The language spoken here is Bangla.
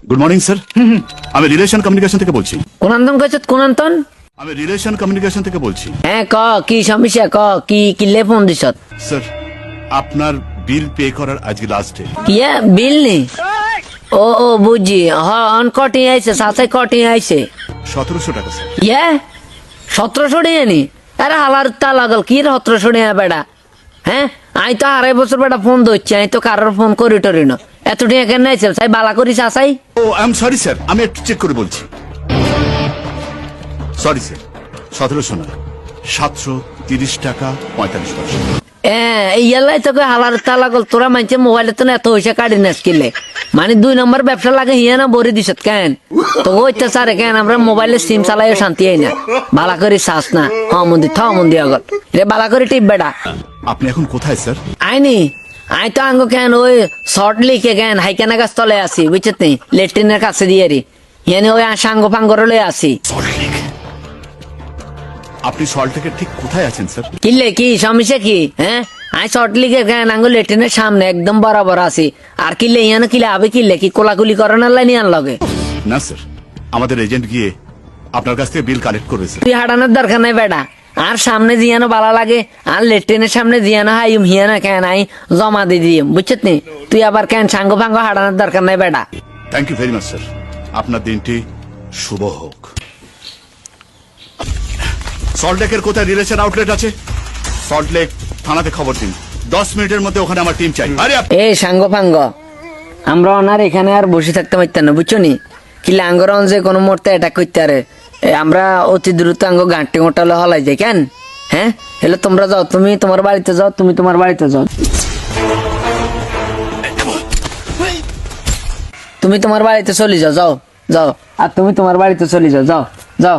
Good morning sir. আমি রিলেশন কমিউনিকেশন থেকে বলছি। কোনান্তন কইছত কোনান্তন? আমি রিলেশন কমিউনিকেশন থেকে বলছি। হ্যাঁ ক কি সমস্যা, ক কি কিলে ফোন দিছত? স্যার আপনার বিল পে করার আজকে লাস্ট ডে। কিয়া বিল নি? ও বুঝি, অন কটি আইছে, সাথে কটি আইছে 1700 টাকা স্যার। ইয়ে 1700 টাকা নি? আরে হালার তা লাগল কি 1700 টাকা বেড়া? হ্যাঁ আই তো 2.5 বছর বেড়া ফোন ধরছি, আমি তো কারোর ফোন করি টরি না। এত টাকা কেন আইছে? সাই বালা করিস আসাই? ও আই এম সরি স্যার, আমি একটু চেক করে বলছি। সরি স্যার, 1700 না, 730 টাকা 45 পয়সা। ইয়ালাই তোকে হালার তা লাগল, তোরা মানছে মোবাইলে তো এত পয়সা কাটি না স্কিলে, মানে 2 নম্বর ব্যবসা লাগে হিয়া না বরি দিছত কেন? তো অত্যাচারে কেন আমরা মোবাইলে সিম চালাই শান্তি আই না, বালা করে চাস না। মন্দি আগল রে বালা করে টিপ বেড়া। আপনি এখন কোথায় স্যার? আইনি আই তো আঙ্গ কেন ওই শর্ট লিখে কেন হাইকানা গাছ তলে আসি, বুঝছত নি, লেট্রিনের কাছে দিয়ে রি ইয়ানি ওই সাঙ্গ ফাঙ্গর লয়ে আসি। আপনি সল্টলেকের ঠিক কোথায় আছেন স্যার? কিনলে কি সমস্যা কি? হ্যাঁ আই শর্ট লিখে কেন আঙ্গ লেট্রিনের সামনে একদম বরাবর আছি। আর কিনলে ইয়ানো কিলে আবে কিনলে কি কোলাকুলি করানোর লাইনি আন লগে? না স্যার, আমাদের এজেন্ট গিয়ে আপনার কাছ থেকে বিল কালেক্ট করেছে। তুই হাঁটানোর দরকার নাই বেটা, আর সামনে জিয়ানো বালা লাগে, আর লেট্রিনের সামনে জিয়ানো হাইম হিয়ানো কেন আই জমা দিয়ে দিম, বুঝছত নি? তুই আবার কেন সাঙ্গ ফাঙ্গ হাঁটানোর দরকার নাই বেটা। Thank you very much sir, আপনার দিনটি শুভ হোক। সল্টলেকের কোথায় রিলেশন আউটলেট আছে? সল্টলেক থানাতে খবর দিন, 10 মিনিটের মধ্যে ওখানে আমার টিম চাই। আরে এই সাঙ্গ ফাঙ্গ আমরা ওনার এখানে আর বসে থাকতে পারতাম না, বুঝছো নি? কিলে আঙ্গরন যে কোনো মুহূর্তে অ্যাটাক করতে পারে, আমরা অতি দ্রুত আঙ্গ গাঁটি মোটালে হলাই যাই কেন? হ্যাঁ এলে তোমরা যাও, তুমি তোমার বাড়িতে যাও, তুমি তোমার বাড়িতে যাও, তুমি তোমার বাড়িতে চলে যাও, যাও যাও, আর তুমি তোমার বাড়িতে চলে যাও, যাও যাও।